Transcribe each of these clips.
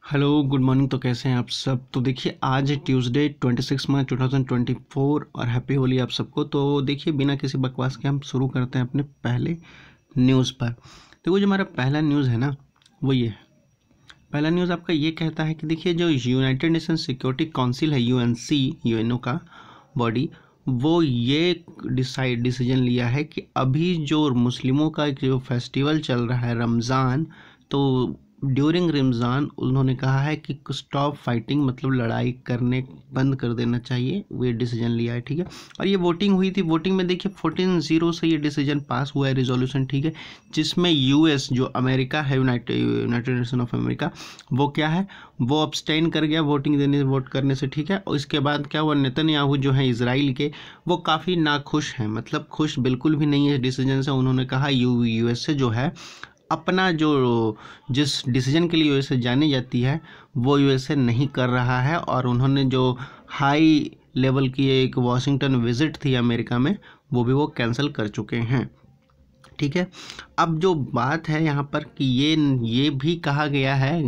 Hello good morning. तो कैसे हैं आप सब। तो देखिए आज है ट्यूसडे 26 मार्च 2024 और हैप्पी होली आप सबको। तो देखिए बिना किसी बकवास के हम शुरू करते हैं अपने पहले न्यूज़ पर। देखो जो हमारा पहला न्यूज़ है ना वो ये है। पहला न्यूज़ आपका ये कहता है कि देखिए जो यूनाइटेड नेशन सिक्योरिटी काउंसिल है यूएनओ का बॉडी, वो ये डिसीजन लिया है कि अभी जो मुस्लिमों का जो फेस्टिवल चल रहा है रमज़ान, तो ड्यूरिंग रमज़ान उन्होंने कहा है कि स्टॉप फाइटिंग, मतलब लड़ाई करने बंद कर देना चाहिए। वो ये डिसीजन लिया है, ठीक है। और ये वोटिंग हुई थी। वोटिंग में देखिए 14-0 से ये डिसीजन पास हुआ है, रिजोल्यूशन, ठीक है। जिसमें यूएस जो अमेरिका है, यूनाइटेड नेशन ऑफ अमेरिका, वो क्या है, वो अब्सटेन कर गया वोट करने से, ठीक है। और इसके बाद क्या हुआ, नेतन्याहू जो है इजराइल के, वो काफ़ी नाखुश हैं, मतलब खुश बिल्कुल भी नहीं है इस डिसीजन से। उन्होंने कहा यूएसए जो है अपना जो जिस डिसीजन के लिए यूएसए जानी जाती है वो यूएसए नहीं कर रहा है। और उन्होंने जो हाई लेवल की एक वाशिंगटन विजिट थी अमेरिका में, वो भी वो कैंसिल कर चुके हैं, ठीक है। अब जो बात है यहाँ पर कि ये भी कहा गया है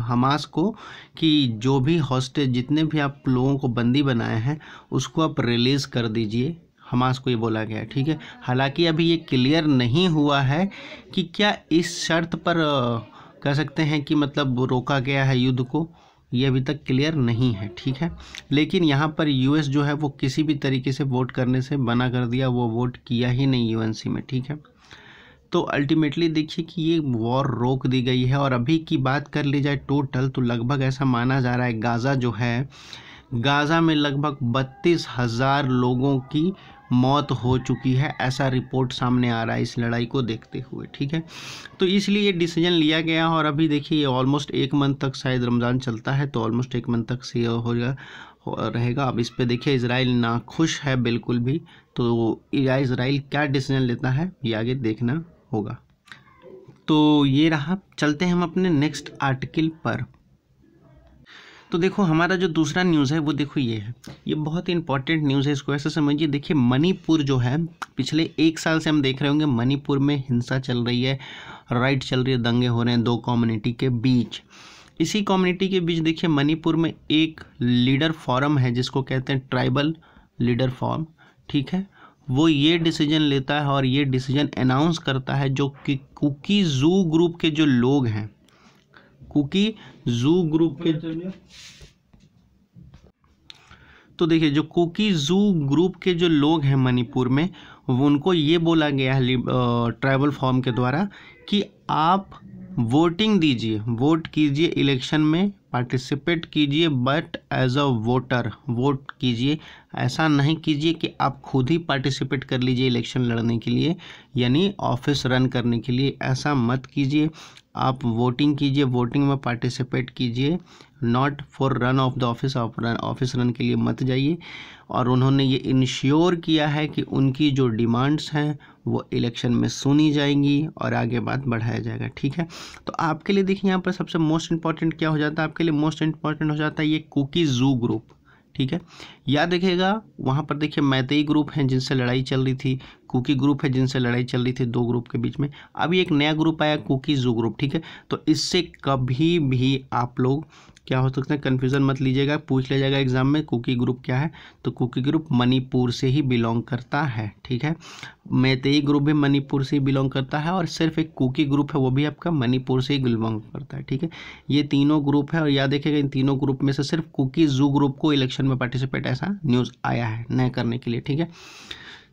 हमास को कि जो भी हॉस्टेज, जितने भी आप लोगों को बंदी बनाए हैं उसको आप रिलीज़ कर दीजिए। हमास को ये बोला गया है, ठीक है। हालांकि अभी ये क्लियर नहीं हुआ है कि क्या इस शर्त पर कह सकते हैं कि मतलब रोका गया है युद्ध को, ये अभी तक क्लियर नहीं है, ठीक है। लेकिन यहाँ पर यूएस जो है वो किसी भी तरीके से वोट करने से मना कर दिया, वो वोट किया ही नहीं यूएनसी में, ठीक है। तो अल्टीमेटली देखिए कि ये वॉर रोक दी गई है। और अभी की बात कर ली जाए टोटल, तो लगभग ऐसा माना जा रहा है गाज़ा जो है, गाज़ा में लगभग 32,000 लोगों की मौत हो चुकी है, ऐसा रिपोर्ट सामने आ रहा है इस लड़ाई को देखते हुए, ठीक है। तो इसलिए ये डिसीजन लिया गया। और अभी देखिए ऑलमोस्ट 1 मंथ तक शायद रमज़ान चलता है, तो ऑलमोस्ट 1 मंथ तक से रहेगा। अब इस पे देखिए इजराइल नाखुश है बिल्कुल भी। तो इजराइल क्या डिसीजन लेता है ये आगे देखना होगा। तो ये रहा, चलते हैं हम अपने नेक्स्ट आर्टिकल पर। तो देखो हमारा जो दूसरा न्यूज़ है वो देखो ये है, ये बहुत ही इंपॉर्टेंट न्यूज़ है, इसको ऐसे समझिए। देखिए मणिपुर जो है, पिछले 1 साल से हम देख रहे होंगे मणिपुर में हिंसा चल रही है, राइट चल रही है, दंगे हो रहे हैं 2 कम्युनिटी के बीच। इसी कम्युनिटी के बीच देखिए मणिपुर में एक लीडर फोरम है जिसको कहते हैं ट्राइबल लीडर फोरम, ठीक है। वो ये डिसीजन लेता है और ये डिसीजन अनाउंस करता है जो कि कुकी जू ग्रुप के जो लोग हैं, कुकी जू ग्रुप के, तो देखिए जो कुकी जू ग्रुप के जो लोग हैं मणिपुर में, उनको ये बोला गया है ट्राइबल फॉर्म के द्वारा कि आप वोटिंग दीजिए, वोट कीजिए, इलेक्शन में पार्टिसिपेट कीजिए, but as a voter vote कीजिए। ऐसा नहीं कीजिए कि आप खुद ही पार्टिसिपेट कर लीजिए इलेक्शन लड़ने के लिए, यानी ऑफिस रन करने के लिए, ऐसा मत कीजिए। आप वोटिंग कीजिए, वोटिंग में पार्टिसिपेट कीजिए, not for run of the office, office run के लिए मत जाइए। और उन्होंने ये इंश्योर किया है कि उनकी जो डिमांड्स हैं वो इलेक्शन में सुनी जाएंगी और आगे बात बढ़ाया जाएगा, ठीक है। तो आपके लिए देखिए यहाँ पर सबसे मोस्ट इंपॉर्टेंट क्या हो जाता है, आपके लिए मोस्ट इंपॉर्टेंट हो जाता है ये कुकी जू ग्रुप, ठीक है। याद रखिएगा वहाँ पर देखिए मैतेई ग्रुप हैं जिनसे लड़ाई चल रही थी, कुकी ग्रुप है जिनसे लड़ाई चल रही थी 2 ग्रुप के बीच में। अभी एक नया ग्रुप आया कुकी जू ग्रुप, ठीक है। तो इससे कभी भी आप लोग क्या हो सकते हैं, कन्फ्यूज़न मत लीजिएगा, पूछ लिया जाएगा एग्जाम में कुकी ग्रुप क्या है। तो कुकी ग्रुप मणिपुर से ही बिलोंग करता है, ठीक है। मैतेई ग्रुप भी मणिपुर से ही बिलोंग करता है और सिर्फ एक कुकी ग्रुप है वो भी आपका मणिपुर से ही बिलोंग करता है, ठीक है। ये तीनों ग्रुप है और याद रखिएगा इन तीनों ग्रुप में से सिर्फ कुकी जू ग्रुप को इलेक्शन में पार्टिसिपेट ऐसा न्यूज़ आया है नया करने के लिए, ठीक है।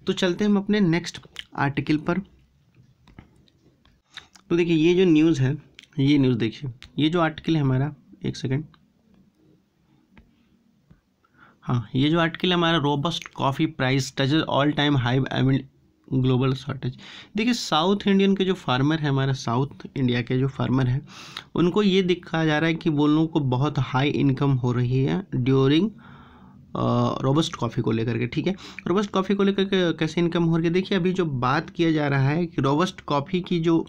तो चलते हैं हम अपने नेक्स्ट आर्टिकल पर। तो देखिए ये जो न्यूज़ है, ये न्यूज़ देखिए, ये जो आर्टिकल है हमारा, एक सेकेंड, हाँ ये जो आर्टिकल है हमारा, robust coffee price touches all time high एमिड global shortage. देखिए साउथ इंडियन के जो फार्मर है, हमारा साउथ इंडिया के जो फार्मर है, उनको ये दिखा जा रहा है कि वो लोगों को बहुत हाई इनकम हो रही है ड्यूरिंग रोबस्ट कॉफ़ी को लेकर के, ठीक है। रोबस्ट कॉफ़ी को लेकर के कैसे इनकम हो रही है, देखिए अभी जो बात किया जा रहा है कि रोबस्ट कॉफ़ी की जो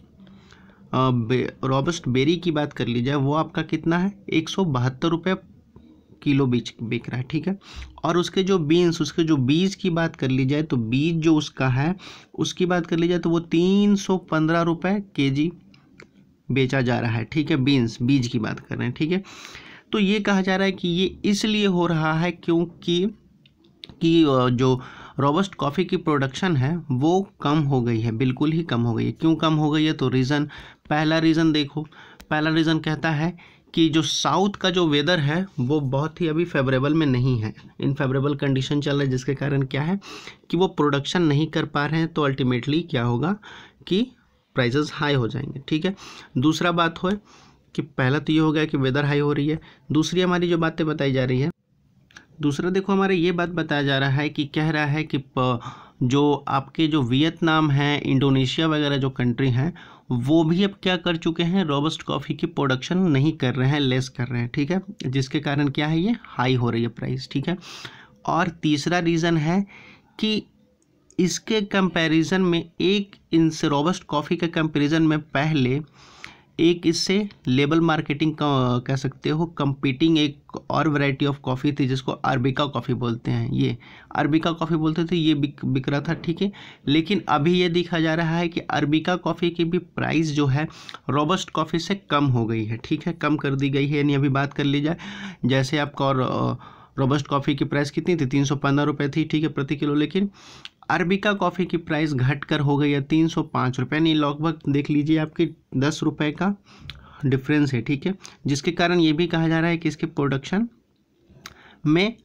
रोबस्ट बेरी की बात कर ली जाए, वो आपका कितना है, 172 रुपये किलो बिक रहा है, ठीक है। और उसके जो बीन्स, उसके जो बीज की बात कर ली जाए, तो बीज जो उसका है उसकी बात कर ली जाए तो वो 315 रुपये केजी बेचा जा रहा है, ठीक है, बीन्स, बीज की बात कर रहे हैं, ठीक है। तो ये कहा जा रहा है कि ये इसलिए हो रहा है क्योंकि जो रोबस्ट कॉफ़ी की प्रोडक्शन है वो कम हो गई है, बिल्कुल ही कम हो गई है। क्यों कम हो गई है? तो रीज़न, पहला रीज़न देखो, पहला रीज़न कहता है कि जो साउथ का जो वेदर है वो बहुत ही अभी फेवरेबल में नहीं है, इनफेवरेबल कंडीशन चल रहा है, जिसके कारण क्या है कि वो प्रोडक्शन नहीं कर पा रहे हैं। तो अल्टीमेटली क्या होगा कि प्राइसेस हाई हो जाएंगे, ठीक है। दूसरा बात हो कि पहला तो ये हो गया कि वेदर हाई हो रही है। दूसरी हमारी जो बातें बताई जा रही है, दूसरा देखो हमारे ये बात बताया जा रहा है कि कह रहा है कि जो आपके जो वियतनाम है, इंडोनेशिया वगैरह जो कंट्री हैं, वो भी अब क्या कर चुके हैं, रोबस्ट कॉफ़ी की प्रोडक्शन नहीं कर रहे हैं, लेस कर रहे हैं, ठीक है, जिसके कारण क्या है, ये हाई हो रही है प्राइस, ठीक है। और तीसरा रीज़न है कि इसके कंपैरिजन में इनसे रोबस्ट कॉफ़ी के कंपैरिजन में पहले एक इससे लेबल मार्केटिंग का कह सकते हो कंपीटिंग एक और वैरायटी ऑफ कॉफ़ी थी जिसको अरबिका कॉफ़ी बोलते हैं। ये अरबिका कॉफ़ी बोलते थे, ये बिक रहा था, ठीक है। लेकिन अभी ये देखा जा रहा है कि अरबिका कॉफ़ी की भी प्राइस जो है रोबस्ट कॉफ़ी से कम हो गई है, ठीक है, कम कर दी गई है। यानी अभी बात कर ली जाए, जैसे आपका और रोबस्ट कॉफ़ी की प्राइस कितनी थी, 315 रुपये थी, ठीक है, प्रति किलो। लेकिन अरबिका कॉफ़ी की प्राइस घटकर हो गई है 305 रुपये, यानी लगभग देख लीजिए आपके 10 रुपये का डिफरेंस है, ठीक है। जिसके कारण ये भी कहा जा रहा है कि इसके प्रोडक्शन में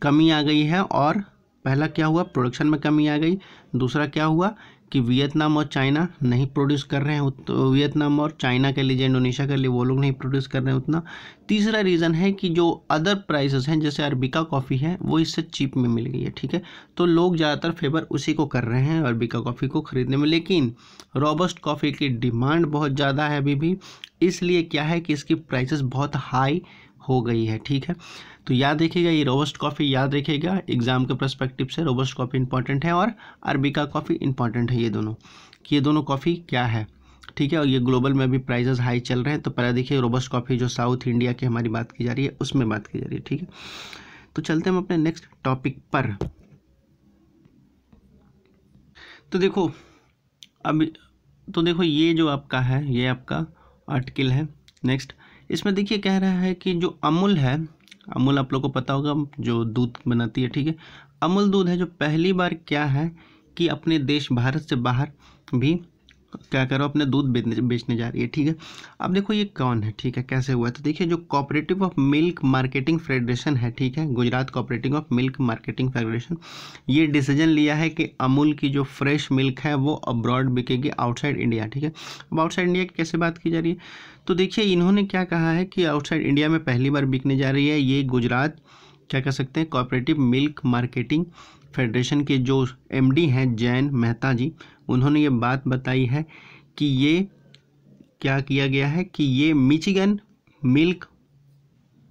कमी आ गई है। और पहला क्या हुआ, प्रोडक्शन में कमी आ गई। दूसरा क्या हुआ कि वियतनाम और चाइना नहीं प्रोड्यूस कर रहे हैं, तो वियतनाम और चाइना के लिए, इंडोनेशिया के लिए, वो लोग नहीं प्रोड्यूस कर रहे हैं उतना। तीसरा रीज़न है कि जो अदर प्राइसेस हैं जैसे अरबिका कॉफ़ी है वो इससे चीप में मिल गई है, ठीक है। तो लोग ज़्यादातर फेवर उसी को कर रहे हैं, अरबिका कॉफ़ी को ख़रीदने में। लेकिन रोबस्ट कॉफ़ी की डिमांड बहुत ज़्यादा है अभी भी, इसलिए क्या है कि इसकी प्राइसेस बहुत हाई हो गई है, ठीक है। तो याद रखिएगा, ये रोबस्ट कॉफ़ी याद रखिएगा, एग्जाम के पर्सपेक्टिव से रोबस्ट कॉफ़ी इंपॉर्टेंट है और अरबिका कॉफ़ी इंपॉर्टेंट है, ये दोनों, कि ये दोनों कॉफ़ी क्या है, ठीक है। और ये ग्लोबल में भी प्राइसेस हाई चल रहे हैं। तो पहले देखिए रोबस्ट कॉफ़ी जो साउथ इंडिया की हमारी बात की जा रही है उसमें बात की जा रही है, ठीक है। तो चलते हैं हम अपने नेक्स्ट टॉपिक पर। तो देखो ये जो आपका है, ये आपका आर्टिकल है। नेक्स्ट इसमें देखिए कह रहा है कि जो अमूल है, अमूल आप लोग को पता होगा जो दूध बनाती है, ठीक है। अमूल दूध है जो पहली बार क्या है कि अपने देश भारत से बाहर भी क्या करो, अपने दूध बेचने जा रही है, ठीक है। अब देखो ये कौन है, ठीक है, कैसे हुआ है। तो देखिए जो cooperative of milk marketing federation है, ठीक है, Gujarat cooperative of milk marketing federation, ये डिसीजन लिया है कि अमूल की जो फ्रेश मिल्क है वो अब्रॉड बिकेगी, आउटसाइड इंडिया, ठीक है। अब आउटसाइड इंडिया की कैसे बात की जा रही है, तो देखिए इन्होंने क्या कहा है कि आउटसाइड इंडिया में पहली बार बिकने जा रही है। ये गुजरात क्या कह सकते हैं, कोऑपरेटिव मिल्क मार्केटिंग फेडरेशन के जो एमडी हैं जैन मेहता जी, उन्होंने ये बात बताई है कि ये क्या किया गया है कि ये मिचिगन मिल्क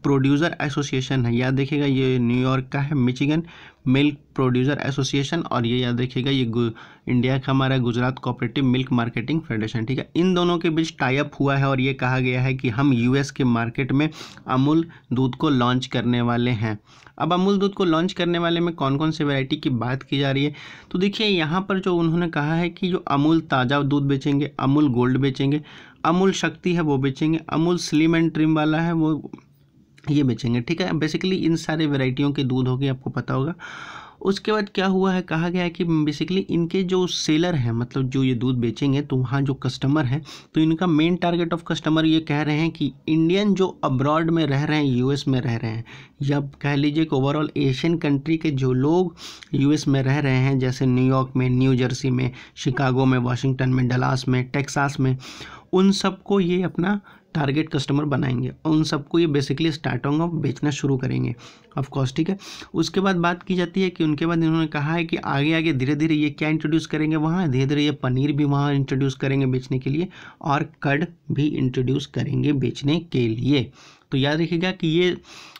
प्रोड्यूसर एसोसिएशन है, याद रखिएगा, ये न्यूयॉर्क का है, मिचिगन मिल्क प्रोड्यूसर एसोसिएशन। और ये याद रखिएगा ये इंडिया का हमारा Gujarat cooperative milk marketing federation, ठीक है। इन दोनों के बीच टाई अप हुआ है और ये कहा गया है कि हम यूएस के मार्केट में अमूल दूध को लॉन्च करने वाले हैं। अब अमूल दूध को लॉन्च करने वाले में कौन कौन से वैरायटी की बात की जा रही है, तो देखिए यहाँ पर जो उन्होंने कहा है कि जो अमूल ताज़ा दूध बेचेंगे, अमूल गोल्ड बेचेंगे, अमूल शक्ति है वो बेचेंगे, अमूल स्लिम एंड ट्रिम वाला है वो ये बेचेंगे, ठीक है। बेसिकली इन सारे वैरायटियों के दूध होगी, आपको पता होगा। उसके बाद क्या हुआ है, कहा गया है कि बेसिकली इनके जो सेलर हैं, मतलब जो ये दूध बेचेंगे, तो वहाँ जो कस्टमर हैं, तो इनका मेन टारगेट ऑफ कस्टमर ये कह रहे हैं कि इंडियन जो अब्रॉड में रह रहे हैं, यूएस में रह रहे हैं, या कह लीजिए कि ओवरऑल एशियन कंट्री के जो लोग यूएस में रह रहे हैं, जैसे न्यूयॉर्क में, न्यू जर्सी में, शिकागो में, वाशिंगटन में, डलास में, टेक्सास में, उन सबको ये अपना टारगेट कस्टमर बनाएंगे और उन सबको ये बेसिकली स्टार्टिंग ऑफ बेचना शुरू करेंगे, ऑफ कोर्स, ठीक है। उसके बाद बात की जाती है कि उनके बाद इन्होंने कहा है कि आगे आगे धीरे धीरे ये क्या इंट्रोड्यूस करेंगे, वहाँ धीरे धीरे ये पनीर भी वहाँ इंट्रोड्यूस करेंगे बेचने के लिए, और कर्ड भी इंट्रोड्यूस करेंगे बेचने के लिए। तो याद रखिएगा कि ये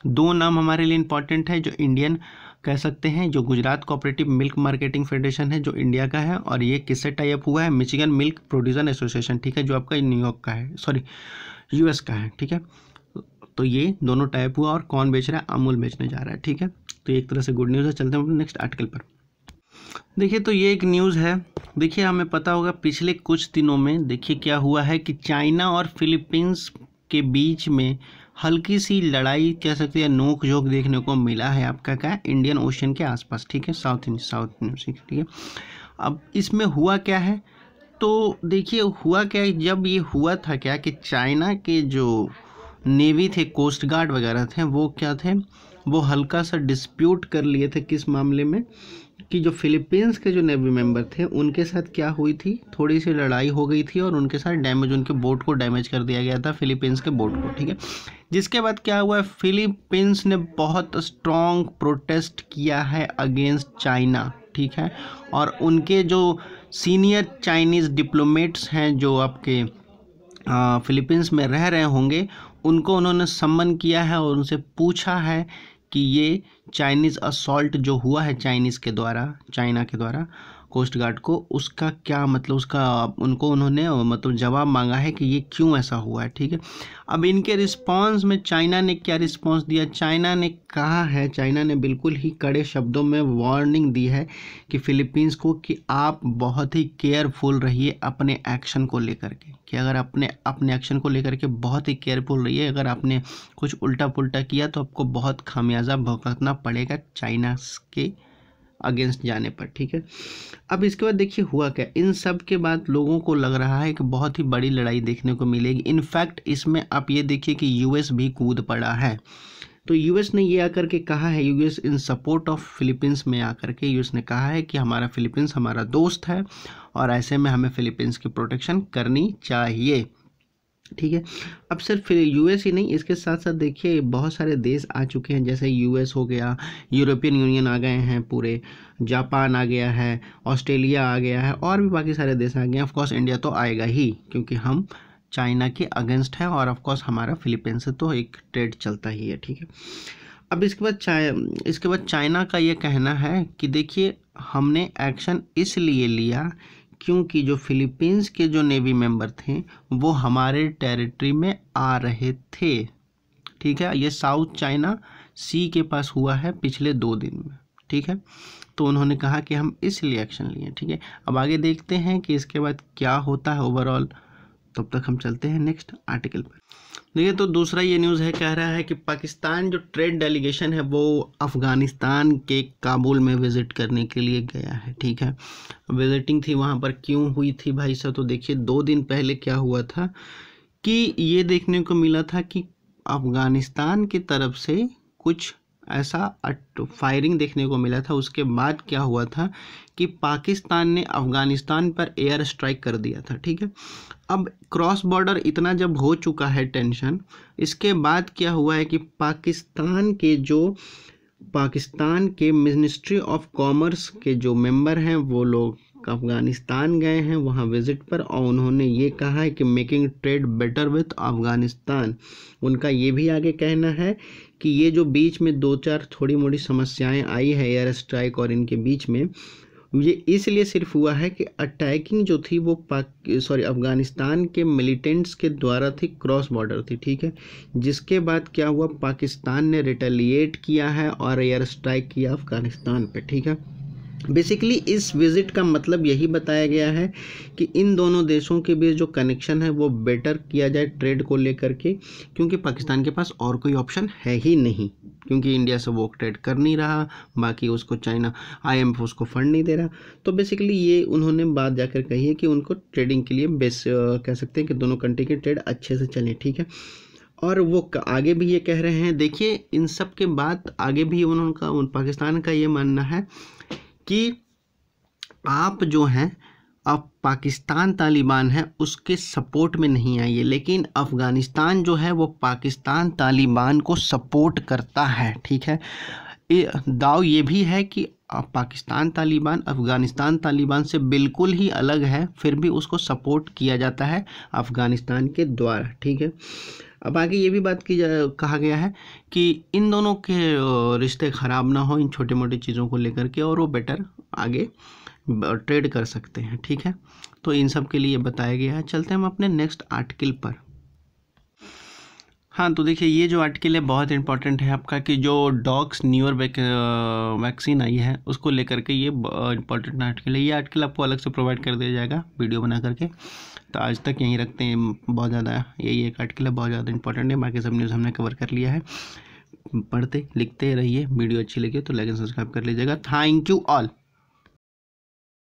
दो नाम हमारे लिए इंपॉर्टेंट है, जो इंडियन कह सकते हैं, जो Gujarat cooperative milk marketing federation है जो इंडिया का है, और ये किससे टाई अप हुआ है, मिचिगन मिल्क प्रोड्यूसर एसोसिएशन, ठीक है, जो आपका न्यूयॉर्क का है, सॉरी यूएस का है, ठीक है। तो ये दोनों टाइप हुआ और कौन बेच रहा है, अमूल बेचने जा रहा है, ठीक है। तो एक तरह से गुड न्यूज़ है। चलते हैं नेक्स्ट आर्टिकल पर। देखिए तो ये एक न्यूज़ है। देखिए हमें पता होगा पिछले कुछ दिनों में देखिए क्या हुआ है कि चाइना और फिलीपींस के बीच में हल्की सी लड़ाई कह सकते हैं, नोक झोंक देखने को मिला है आपका क्या इंडियन ओशन के आसपास, ठीक है, साउथ ठीक है। अब इसमें हुआ क्या है, तो देखिए हुआ क्या है, जब ये हुआ था क्या कि चाइना के जो नेवी थे, कोस्ट गार्ड वगैरह थे, वो क्या थे, वो हल्का सा डिस्प्यूट कर लिए थे किस मामले में कि जो फिलीपींस के जो नेवी मेंबर थे उनके साथ क्या हुई थी, थोड़ी सी लड़ाई हो गई थी और उनके साथ डैमेज, उनके बोट को डैमेज कर दिया गया था, फिलीपींस के बोट को, ठीक है। जिसके बाद क्या हुआ, फिलीपींस ने बहुत स्ट्रॉन्ग प्रोटेस्ट किया है अगेंस्ट चाइना, ठीक है। और उनके जो सीनियर चाइनीज़ डिप्लोमेट्स हैं जो आपके फिलीपींस में रह रहे होंगे, उनको उन्होंने सम्मन किया है और उनसे पूछा है कि ये चाइनीज़ असॉल्ट जो हुआ है चाइना के द्वारा कोस्ट गार्ड को, उसका क्या मतलब, उसका उनको उन्होंने मतलब जवाब मांगा है कि ये क्यों ऐसा हुआ है, ठीक है। अब इनके रिस्पांस में चाइना ने क्या रिस्पांस दिया, चाइना ने कहा है, चाइना ने बिल्कुल ही कड़े शब्दों में वार्निंग दी है कि फिलीपींस को कि आप बहुत ही केयरफुल रहिए अपने एक्शन को लेकर के, कि अगर अपने एक्शन को लेकर के बहुत ही केयरफुल रहिए, अगर आपने कुछ उल्टा पुल्टा किया तो आपको बहुत खामियाजा भुगतना पड़ेगा चाइना के अगेंस्ट जाने पर, ठीक है। अब इसके बाद देखिए हुआ क्या, इन सब के बाद लोगों को लग रहा है कि बहुत ही बड़ी लड़ाई देखने को मिलेगी। इनफैक्ट इसमें आप ये देखिए कि यूएस भी कूद पड़ा है। तो यूएस ने ये आकर के कहा है, US in support of Philippines में आकर के यूएस ने कहा है कि हमारा फिलीपींस हमारा दोस्त है और ऐसे में हमें फिलीपींस की प्रोटेक्शन करनी चाहिए, ठीक है। अब सिर्फ यूएस ही नहीं, इसके साथ साथ देखिए बहुत सारे देश आ चुके हैं, जैसे यूएस हो गया, यूरोपियन यूनियन आ गए हैं पूरे, जापान आ गया है, ऑस्ट्रेलिया आ गया है और भी बाकी सारे देश आ गए हैं। ऑफकोर्स इंडिया तो आएगा ही क्योंकि हम चाइना के अगेंस्ट है और ऑफकोर्स हमारा फिलीपींस से तो एक ट्रेड चलता ही है, ठीक है। अब इसके बाद चाइना का ये कहना है कि देखिए हमने एक्शन इसलिए लिया क्योंकि जो फिलीपींस के जो नेवी मेंबर थे वो हमारे टेरिटरी में आ रहे थे, ठीक है। ये साउथ चाइना सी के पास हुआ है पिछले 2 दिन में, ठीक है। तो उन्होंने कहा कि हम इसलिए एक्शन लिए, ठीक है। अब आगे देखते हैं कि इसके बाद क्या होता है ओवरऑल, तब तक हम चलते हैं नेक्स्ट आर्टिकल पर। देखिए तो दूसरा ये न्यूज़ है, कह रहा है कि पाकिस्तान जो ट्रेड डेलीगेशन है वो अफ़गानिस्तान के काबुल में विज़िट करने के लिए गया है, ठीक है। विज़िटिंग थी वहाँ पर, क्यों हुई थी भाई साहब, तो देखिए 2 दिन पहले क्या हुआ था कि ये देखने को मिला था कि अफ़गानिस्तान की तरफ से कुछ ऐसा फायरिंग देखने को मिला था। उसके बाद क्या हुआ था कि पाकिस्तान ने अफ़गानिस्तान पर एयर स्ट्राइक कर दिया था, ठीक है। अब क्रॉस बॉर्डर इतना जब हो चुका है टेंशन, इसके बाद क्या हुआ है कि पाकिस्तान के मिनिस्ट्री ऑफ कॉमर्स के जो मेंबर हैं वो लोग अफ़गानिस्तान गए हैं वहाँ विज़िट पर, और उन्होंने ये कहा है कि making trade better with Afghanistan. उनका ये भी आगे कहना है कि ये जो बीच में 2-4 थोड़ी मोड़ी समस्याएं आई है एयर स्ट्राइक और इनके बीच में, ये इसलिए सिर्फ हुआ है कि अटैकिंग जो थी वो अफ़गानिस्तान के मिलिटेंट्स के द्वारा थी, क्रॉस बॉर्डर थी, ठीक है। जिसके बाद क्या हुआ, पाकिस्तान ने रिटेलिएट किया है और एयर स्ट्राइक किया अफ़गानिस्तान पे, ठीक है। बेसिकली इस विज़िट का मतलब यही बताया गया है कि इन दोनों देशों के बीच जो कनेक्शन है वो बेटर किया जाए ट्रेड को लेकर के, क्योंकि पाकिस्तान के पास और कोई ऑप्शन है ही नहीं, क्योंकि इंडिया से वो ट्रेड कर नहीं रहा, बाकी उसको चाइना IMF उसको फंड नहीं दे रहा। तो बेसिकली ये उन्होंने बात जाकर कही है कि उनको ट्रेडिंग के लिए कह सकते हैं कि दोनों कंट्री की ट्रेड अच्छे से चले, ठीक है। और वो आगे भी ये कह रहे हैं, देखिए इन सब के बाद आगे भी पाकिस्तान का ये मानना है कि आप जो हैं अब पाकिस्तान तालिबान है उसके सपोर्ट में नहीं आइए, लेकिन अफ़गानिस्तान जो है वो पाकिस्तान तालिबान को सपोर्ट करता है, ठीक है। दाव ये भी है कि पाकिस्तान तालिबान अफ़गानिस्तान तालिबान से बिल्कुल ही अलग है, फिर भी उसको सपोर्ट किया जाता है अफ़गानिस्तान के द्वारा, ठीक है। अब आगे ये भी कहा गया है कि इन दोनों के रिश्ते ख़राब ना हो इन छोटे मोटे चीज़ों को लेकर के, और वो बेटर आगे ट्रेड कर सकते हैं, ठीक है। तो इन सब के लिए बताया गया है। चलते हैं हम अपने नेक्स्ट आर्टिकल पर। हाँ, तो देखिए ये जो आर्टिकल है बहुत इंपॉर्टेंट है आपका, कि जो डॉग्स न्यूअर वैक्सीन आई है उसको लेकर के ये इंपॉर्टेंट आर्टिकल है। ये आर्टिकल आपको अलग से प्रोवाइड कर दिया जाएगा वीडियो बना करके। तो आज तक यहीं रखते हैं, बहुत ज़्यादा यही एक आर्टिकल है, बहुत ज़्यादा इंपॉर्टेंट है। बाकी सब न्यूज़ हमने कवर कर लिया है। पढ़ते लिखते रहिए, वीडियो अच्छी लगी तो लाइक एंड सब्सक्राइब कर लीजिएगा। Thank you all.